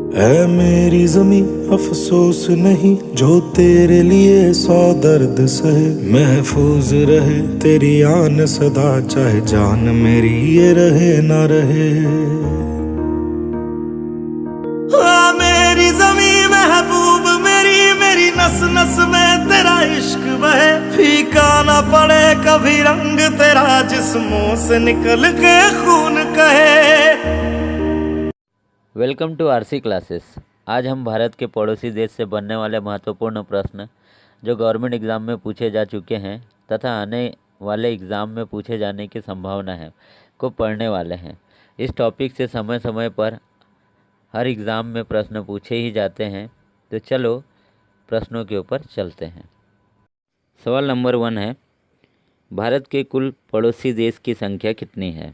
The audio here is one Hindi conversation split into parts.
है मेरी जमी अफसोस नहीं जो तेरे लिए 100 दर्द सहे। महफूज रहे तेरी आन सदा, चाहे जान मेरी ये रहे ना रहे। मेरी जमी महबूब मेरी, मेरी नस नस में तेरा इश्क बहे। फीका ना पड़े कभी रंग तेरा, जिस्मों से निकल के खून कहे। Welcome to RC classes. आज हम भारत के पड़ोसी देश से बनने वाले महत्वपूर्ण प्रश्न जो गवर्नमेंट एग्ज़ाम में पूछे जा चुके हैं तथा आने वाले एग्ज़ाम में पूछे जाने की संभावना है को पढ़ने वाले हैं। इस टॉपिक से समय समय पर हर एग्ज़ाम में प्रश्न पूछे ही जाते हैं, तो चलो प्रश्नों के ऊपर चलते हैं। सवाल नंबर 1 है, भारत के कुल पड़ोसी देश की संख्या कितनी है?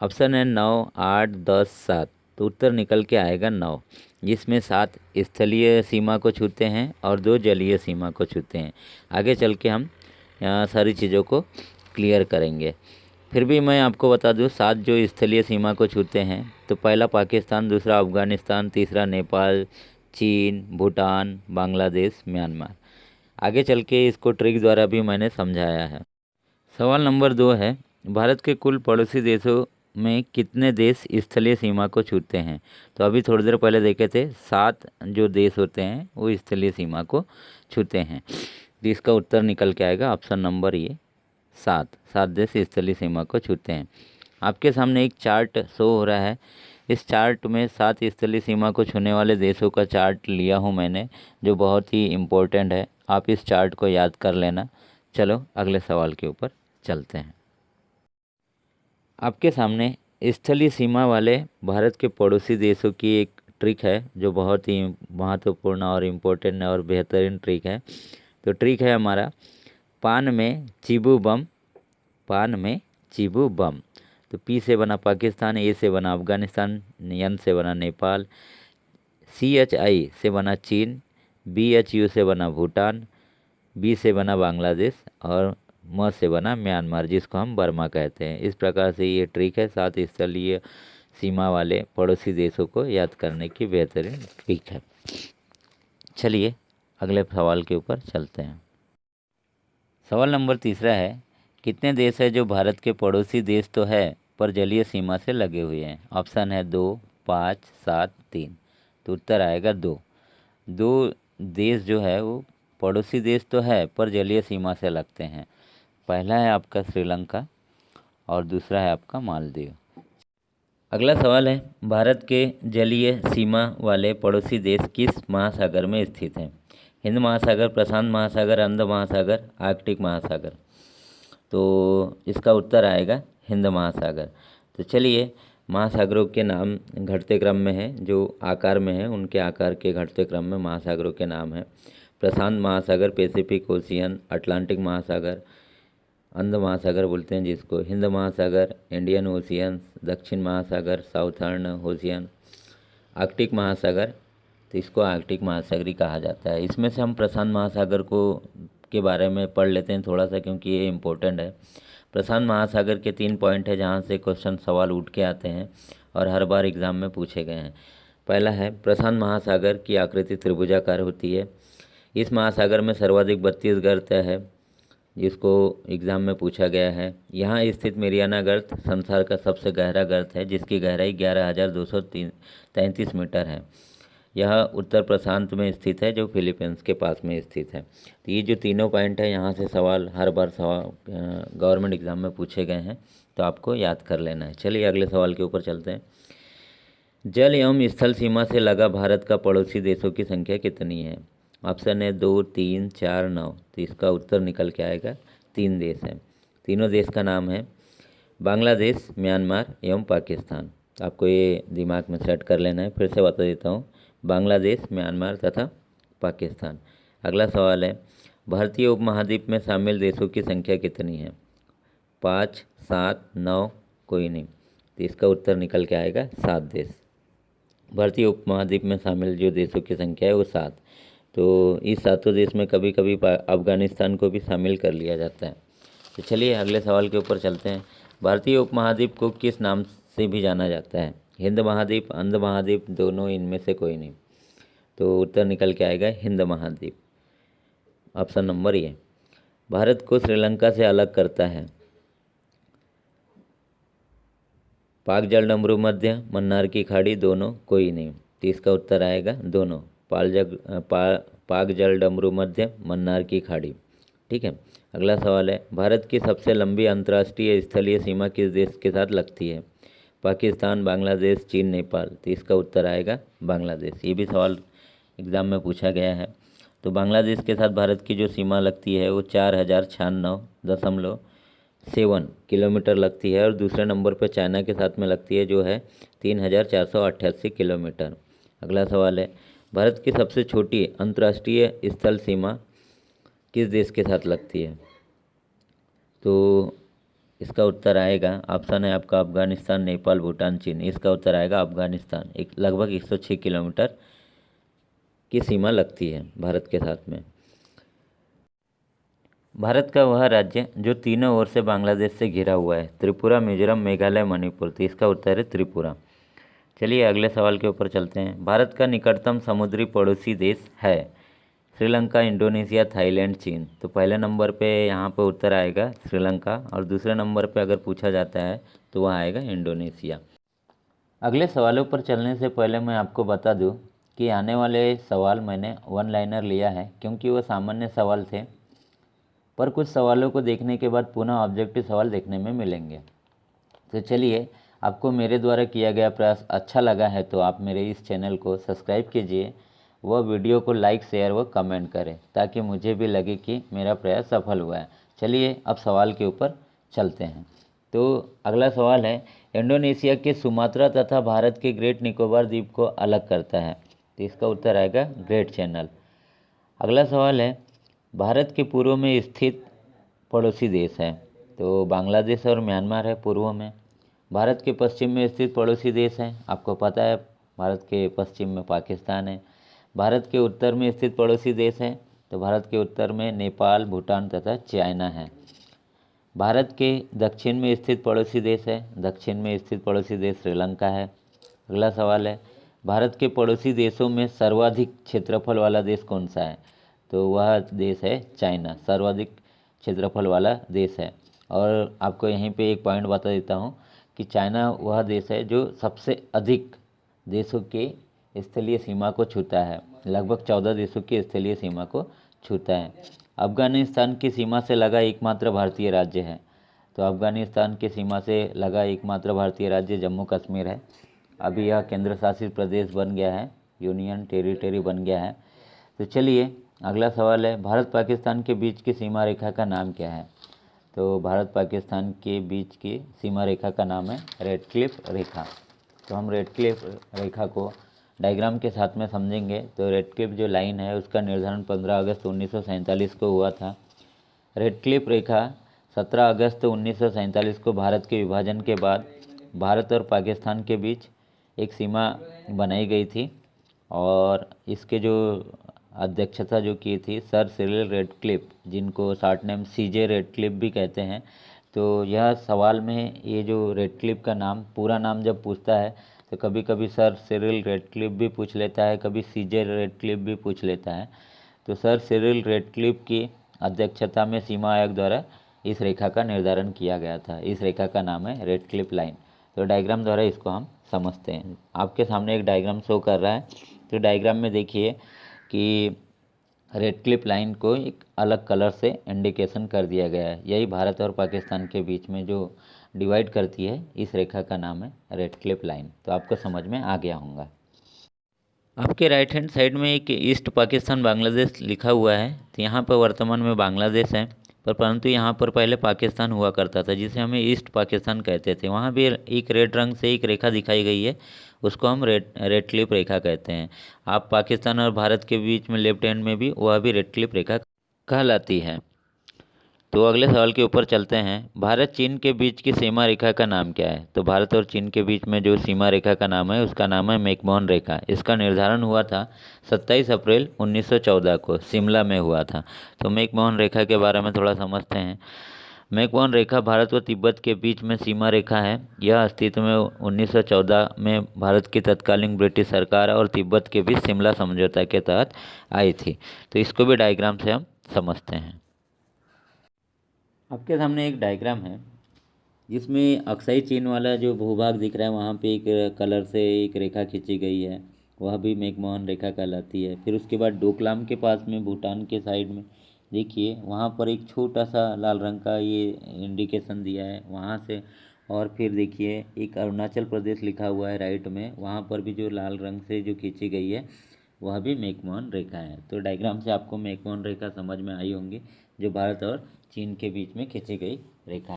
ऑप्शन है 9, 8, 10, 7। तो उत्तर निकल के आएगा 9, जिसमें 7 स्थलीय सीमा को छूते हैं और 2 जलीय सीमा को छूते हैं। आगे चल के हम यहाँ सारी चीज़ों को क्लियर करेंगे। फिर भी मैं आपको बता दूँ, 7 जो स्थलीय सीमा को छूते हैं तो पहला पाकिस्तान, दूसरा अफ़गानिस्तान, तीसरा नेपाल, चीन, भूटान, बांग्लादेश, म्यांमार। आगे चल के इसको ट्रिक द्वारा भी मैंने समझाया है। सवाल नंबर 2 है, भारत के कुल पड़ोसी देशों में कितने देश स्थलीय सीमा को छूते हैं? तो अभी थोड़ी देर पहले देखे थे 7 जो देश होते हैं वो स्थलीय सीमा को छूते हैं। तो इसका उत्तर निकल के आएगा ऑप्शन नंबर ये 7 देश स्थलीय सीमा को छूते हैं। आपके सामने एक चार्ट शो हो रहा है। इस चार्ट में 7 स्थलीय सीमा को छूने वाले देशों का चार्ट लिया हूँ मैंने, जो बहुत ही इम्पोर्टेंट है। आप इस चार्ट को याद कर लेना। चलो अगले सवाल के ऊपर चलते हैं। आपके सामने स्थलीय सीमा वाले भारत के पड़ोसी देशों की एक ट्रिक है जो बहुत ही महत्वपूर्ण और इम्पोर्टेंट और बेहतरीन ट्रिक है। तो ट्रिक है हमारा पान में चीबू बम, पान में चीबू बम। तो पी से बना पाकिस्तान, ए से बना अफ़गानिस्तान, एन से बना नेपाल, CHI से बना चीन, BHU से बना भूटान, बी से बना बांग्लादेश और म से बना म्यांमार, जिसको हम बर्मा कहते हैं। इस प्रकार से ये ट्रिक है 7 स्थलीय सीमा वाले पड़ोसी देशों को याद करने की बेहतरीन ट्रिक है। चलिए अगले सवाल के ऊपर चलते हैं। सवाल नंबर 3 है, कितने देश है जो भारत के पड़ोसी देश तो है पर जलीय सीमा से लगे हुए हैं? ऑप्शन है 2, 5, 7, 3। तो उत्तर आएगा 2 देश जो है वो पड़ोसी देश तो है पर जलीय सीमा से लगते हैं। पहला है आपका श्रीलंका और दूसरा है आपका मालदीव। अगला सवाल है, भारत के जलीय सीमा वाले पड़ोसी देश किस महासागर में स्थित हैं? हिंद महासागर, प्रशांत महासागर, अंध महासागर, आर्कटिक महासागर। तो इसका उत्तर आएगा हिंद महासागर। तो चलिए महासागरों के नाम घटते क्रम में है, जो आकार में है उनके आकार के घटते क्रम में महासागरों के नाम है। प्रशांत महासागर, पैसिफिक ओशियन, अटलांटिक महासागर, अंध महासागर बोलते हैं जिसको, हिंद महासागर, इंडियन ओशियन, दक्षिण महासागर, साउथर्न ओशियन, आर्कटिक महासागर। तो इसको आर्कटिक महासागरी कहा जाता है। इसमें से हम प्रशांत महासागर को के बारे में पढ़ लेते हैं थोड़ा सा, क्योंकि ये इम्पोर्टेंट है। प्रशांत महासागर के 3 पॉइंट है जहाँ से क्वेश्चन सवाल उठ के आते हैं और हर बार एग्ज़ाम में पूछे गए हैं। पहला है, प्रशांत महासागर की आकृति त्रिभुजाकार होती है। इस महासागर में सर्वाधिक 32 गर्त है, जिसको एग्ज़ाम में पूछा गया है। यहाँ स्थित मेरियाना गर्त संसार का सबसे गहरा गर्त है, जिसकी गहराई 11,233 मीटर है। यह उत्तर प्रशांत में स्थित है, जो फिलीपींस के पास में स्थित है। तो ये जो तीनों पॉइंट है यहाँ से सवाल हर बार गवर्नमेंट एग्ज़ाम में पूछे गए हैं, तो आपको याद कर लेना है। चलिए अगले सवाल के ऊपर चलते हैं। जल एवं स्थल सीमा से लगा भारत का पड़ोसी देशों की संख्या कितनी है? ऑप्शन है 2, 3, 4, 9। तो इसका उत्तर निकल के आएगा 3 देश हैं। तीनों देश का नाम है बांग्लादेश, म्यांमार एवं पाकिस्तान। आपको ये दिमाग में सेट कर लेना है। फिर से बता देता हूँ, बांग्लादेश, म्यांमार तथा पाकिस्तान। अगला सवाल है, भारतीय उपमहाद्वीप में शामिल देशों की संख्या कितनी है? 5, 7, 9, कोई नहीं। तो इसका उत्तर निकल के आएगा 7 देश। भारतीय उपमहाद्वीप में शामिल जो देशों की संख्या है वो 7। तो इस 7 देश में कभी कभी अफ़गानिस्तान को भी शामिल कर लिया जाता है। तो चलिए अगले सवाल के ऊपर चलते हैं। भारतीय उपमहाद्वीप को किस नाम से भी जाना जाता है? हिंद महाद्वीप, अंध महाद्वीप, दोनों इनमें से कोई नहीं। तो उत्तर निकल के आएगा हिंद महाद्वीप, ऑप्शन नंबर ए। भारत को श्रीलंका से अलग करता है पाक जल डमरू मध्य, मन्नार की खाड़ी, दोनों कोई नहीं। तो इसका उत्तर आएगा दोनों, पाक जल डमरू मध्य, मन्नार की खाड़ी। ठीक है। अगला सवाल है, भारत की सबसे लंबी अंतर्राष्ट्रीय स्थलीय सीमा किस देश के साथ लगती है? पाकिस्तान, बांग्लादेश, चीन, नेपाल। तो इसका उत्तर आएगा बांग्लादेश। ये भी सवाल एग्ज़ाम में पूछा गया है। तो बांग्लादेश के साथ भारत की जो सीमा लगती है वो 4096.7 किलोमीटर लगती है, और दूसरे नंबर पर चाइना के साथ में लगती है जो है 3488 किलोमीटर। अगला सवाल है, भारत की सबसे छोटी अंतर्राष्ट्रीय स्थल सीमा किस देश के साथ लगती है? तो इसका उत्तर आएगा, ऑप्शन है आपका अफगानिस्तान, नेपाल, भूटान, चीन। इसका उत्तर आएगा अफगानिस्तान। एक लगभग 106 किलोमीटर की सीमा लगती है भारत के साथ में। भारत का वह राज्य जो तीनों ओर से बांग्लादेश से घिरा हुआ है, त्रिपुरा, मिजोरम, मेघालय, मणिपुर। तो इसका उत्तर है त्रिपुरा। चलिए अगले सवाल के ऊपर चलते हैं। भारत का निकटतम समुद्री पड़ोसी देश है श्रीलंका, इंडोनेशिया, थाईलैंड, चीन। तो पहले नंबर पे यहाँ पे उत्तर आएगा श्रीलंका, और दूसरे नंबर पे अगर पूछा जाता है तो वह आएगा इंडोनेशिया। अगले सवालों पर चलने से पहले मैं आपको बता दूं कि आने वाले सवाल मैंने वन लाइनर लिया है, क्योंकि वो सामान्य सवाल थे, पर कुछ सवालों को देखने के बाद पुनः ऑब्जेक्टिव सवाल देखने में मिलेंगे। तो चलिए, आपको मेरे द्वारा किया गया प्रयास अच्छा लगा है तो आप मेरे इस चैनल को सब्सक्राइब कीजिए, वह वीडियो को लाइक, शेयर व कमेंट करें, ताकि मुझे भी लगे कि मेरा प्रयास सफल हुआ है। चलिए अब सवाल के ऊपर चलते हैं। तो अगला सवाल है, इंडोनेशिया के सुमात्रा तथा भारत के ग्रेट निकोबार द्वीप को अलग करता है? तो इसका उत्तर आएगा ग्रेट चैनल। अगला सवाल है, भारत के पूर्व में स्थित पड़ोसी देश है? तो बांग्लादेश और म्यांमार है पूर्व में। भारत के पश्चिम में स्थित पड़ोसी देश है, आपको पता है भारत के पश्चिम में पाकिस्तान है। भारत के उत्तर में स्थित पड़ोसी देश है, तो भारत के उत्तर में नेपाल, भूटान तथा चाइना है। भारत के दक्षिण में स्थित पड़ोसी देश है, दक्षिण में स्थित पड़ोसी देश श्रीलंका है। अगला सवाल है, भारत के पड़ोसी देशों में सर्वाधिक क्षेत्रफल वाला देश कौन सा है? तो वह देश है चाइना, सर्वाधिक क्षेत्रफल वाला देश है। और आपको यहीं पे एक पॉइंट बता देता हूँ कि चाइना वह देश है जो सबसे अधिक देशों के स्थलीय सीमा को छूता है, लगभग 14 देशों की स्थलीय सीमा को छूता है। अफगानिस्तान की सीमा से लगा एकमात्र भारतीय राज्य है? तो अफगानिस्तान की सीमा से लगा एकमात्र भारतीय राज्य जम्मू कश्मीर है। अभी यह केंद्र शासित प्रदेश बन गया है, यूनियन टेरिटरी बन गया है। तो चलिए अगला सवाल है, भारत पाकिस्तान के बीच की सीमा रेखा का नाम क्या है? तो भारत पाकिस्तान के बीच की सीमा रेखा का नाम है रेडक्लिफ रेखा। तो हम रेडक्लिफ रेखा को डायग्राम के साथ में समझेंगे। तो रेडक्लिफ जो लाइन है उसका निर्धारण 15 अगस्त 1947 को हुआ था। रेडक्लिफ रेखा 17 अगस्त 1947 को भारत के विभाजन के बाद भारत और पाकिस्तान के बीच एक सीमा बनाई गई थी, और इसके जो अध्यक्षता जो की थी सर सिरिल रेडक्लिफ, जिनको शॉर्ट नेम सीजे रेडक्लिफ भी कहते हैं। तो यह सवाल में ये जो रेडक्लिफ का नाम, पूरा नाम जब पूछता है तो कभी कभी सर सिरिल रेडक्लिफ भी पूछ लेता है, कभी सीजे रेडक्लिफ भी पूछ लेता है। तो सर सिरिल रेडक्लिफ की अध्यक्षता में सीमा आयोग द्वारा इस रेखा का निर्धारण किया गया था। इस रेखा का नाम है रेडक्लिफ लाइन। तो डायग्राम द्वारा इसको हम समझते हैं। आपके सामने एक डायग्राम शो कर रहा है। तो डायग्राम में देखिए कि रेडक्लिफ लाइन को एक अलग कलर से इंडिकेशन कर दिया गया है। यही भारत और पाकिस्तान के बीच में जो डिवाइड करती है, इस रेखा का नाम है रेडक्लिफ लाइन। तो आपको समझ में आ गया होगा। आपके राइट हैंड साइड में एक ईस्ट पाकिस्तान बांग्लादेश लिखा हुआ है। तो यहाँ पर वर्तमान में बांग्लादेश है, परंतु यहाँ पर पहले पाकिस्तान हुआ करता था, जिसे हमें ईस्ट पाकिस्तान कहते थे। वहाँ भी एक रेड रंग से एक रेखा दिखाई गई है, उसको हम रेडक्लिफ रेखा कहते हैं। आप पाकिस्तान और भारत के बीच में लेफ्ट हैंड में भी वह भी रेडक्लिफ रेखा कहलाती है। तो अगले सवाल के ऊपर चलते हैं। भारत चीन के बीच की सीमा रेखा का नाम क्या है? तो भारत और चीन के बीच में जो सीमा रेखा का नाम है उसका नाम है मैकमोहन रेखा। इसका निर्धारण हुआ था 27 अप्रैल 1914 को, शिमला में हुआ था। तो मैकमोहन रेखा के बारे में थोड़ा समझते हैं। मैकमोहन रेखा भारत व तिब्बत के बीच में सीमा रेखा है। यह अस्तित्व में 1914 में भारत की तत्कालीन ब्रिटिश सरकार और तिब्बत के बीच शिमला समझौता के तहत आई थी। तो इसको भी डायग्राम से हम समझते हैं। आपके सामने एक डायग्राम है जिसमें अक्साई चीन वाला जो भूभाग दिख रहा है वहाँ पे एक कलर से एक रेखा खींची गई है, वह भी मैकमोहन रेखा कहलाती है। फिर उसके बाद डोकलाम के पास में भूटान के साइड में देखिए वहाँ पर एक छोटा सा लाल रंग का ये इंडिकेशन दिया है वहाँ से। और फिर देखिए एक अरुणाचल प्रदेश लिखा हुआ है राइट में, वहाँ पर भी जो लाल रंग से जो खींची गई है वह भी मैकमोहन रेखा है। तो डायग्राम से आपको मैकमोहन रेखा समझ में आई होंगी, जो भारत और चीन के बीच में खींची गई रेखा है।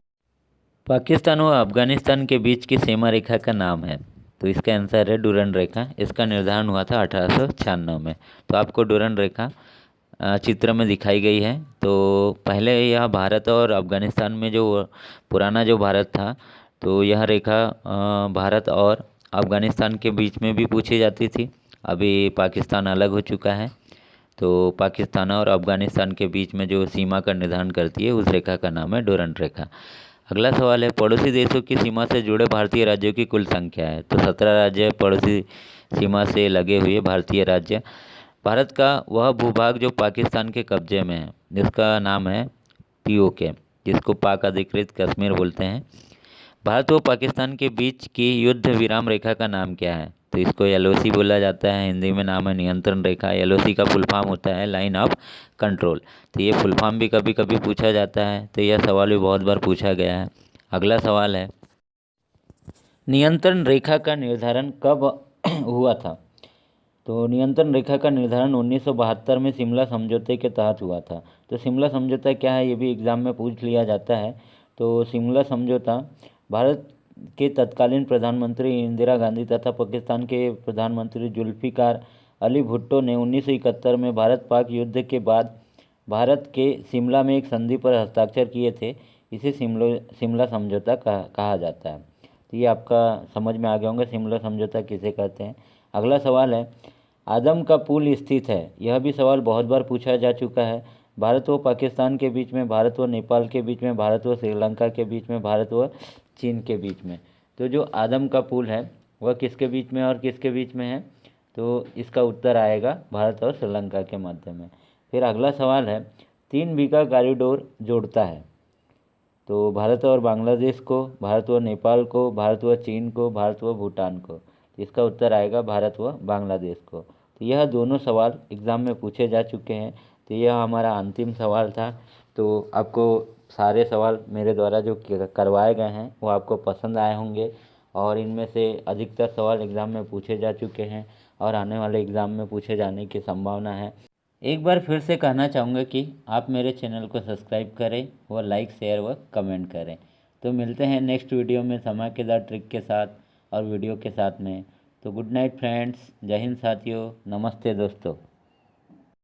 पाकिस्तान व अफगानिस्तान के बीच की सीमा रेखा का नाम है, तो इसका आंसर है डुरंड रेखा। इसका निर्धारण हुआ था 1896 में। तो आपको डुरंड रेखा चित्र में दिखाई गई है। तो पहले यह भारत और अफगानिस्तान में जो पुराना जो भारत था, तो यह रेखा भारत और अफगानिस्तान के बीच में भी पूछी जाती थी। अभी पाकिस्तान अलग हो चुका है, तो पाकिस्तान और अफगानिस्तान के बीच में जो सीमा का निर्धारण करती है उस रेखा का नाम है डुरंड रेखा। अगला सवाल है, पड़ोसी देशों की सीमा से जुड़े भारतीय राज्यों की कुल संख्या है। तो 17 राज्य पड़ोसी सीमा से लगे हुए भारतीय राज्य। भारत का वह भूभाग जो पाकिस्तान के कब्जे में है, जिसका नाम है POK, जिसको पाक अधिकृत कश्मीर बोलते हैं। भारत व पाकिस्तान के बीच की युद्ध विराम रेखा का नाम क्या है? तो इसको LOC बोला जाता है, हिंदी में नाम है नियंत्रण रेखा। LOC का फुल फॉर्म होता है लाइन ऑफ कंट्रोल। तो ये फुल फॉर्म भी कभी कभी पूछा जाता है, तो यह सवाल भी बहुत बार पूछा गया है। अगला सवाल है, नियंत्रण रेखा का निर्धारण कब हुआ था? तो नियंत्रण रेखा का निर्धारण 1972 में शिमला समझौते के तहत हुआ था। तो शिमला समझौता क्या है, ये भी एग्जाम में पूछ लिया जाता है। तो शिमला समझौता भारत के तत्कालीन प्रधानमंत्री इंदिरा गांधी तथा पाकिस्तान के प्रधानमंत्री जुल्फिकार अली भुट्टो ने 1971 में भारत पाक युद्ध के बाद भारत के शिमला में एक संधि पर हस्ताक्षर किए थे। इसे शिमला समझौता कहा जाता है। तो ये आपका समझ में आ गया होगा शिमला समझौता किसे कहते हैं। अगला सवाल है, आदम का पुल स्थित है? यह भी सवाल बहुत बार पूछा जा चुका है। भारत व पाकिस्तान के बीच में, भारत व नेपाल के बीच में, भारत व श्रीलंका के बीच में, भारत व चीन के बीच में। तो जो आदम का पुल है वह किसके बीच में और किसके बीच में है? तो इसका उत्तर आएगा भारत और श्रीलंका के मध्य में। फिर अगला सवाल है, 3 बीघा कॉरिडोर जोड़ता है? तो भारत और बांग्लादेश को, भारत व नेपाल को, भारत व चीन को, भारत व भूटान को। इसका उत्तर आएगा भारत व बांग्लादेश को। तो यह दोनों सवाल एग्ज़ाम में पूछे जा चुके हैं। तो यह हमारा अंतिम सवाल था। तो आपको सारे सवाल मेरे द्वारा जो करवाए गए हैं वो आपको पसंद आए होंगे, और इनमें से अधिकतर सवाल एग्ज़ाम में पूछे जा चुके हैं और आने वाले एग्ज़ाम में पूछे जाने की संभावना है। एक बार फिर से कहना चाहूँगा कि आप मेरे चैनल को सब्सक्राइब करें व लाइक, शेयर व कमेंट करें। तो मिलते हैं नेक्स्ट वीडियो में धमाकेदार ट्रिक के साथ और वीडियो के साथ में। तो गुड नाइट फ्रेंड्स, जय हिंद साथियों, नमस्ते दोस्तों।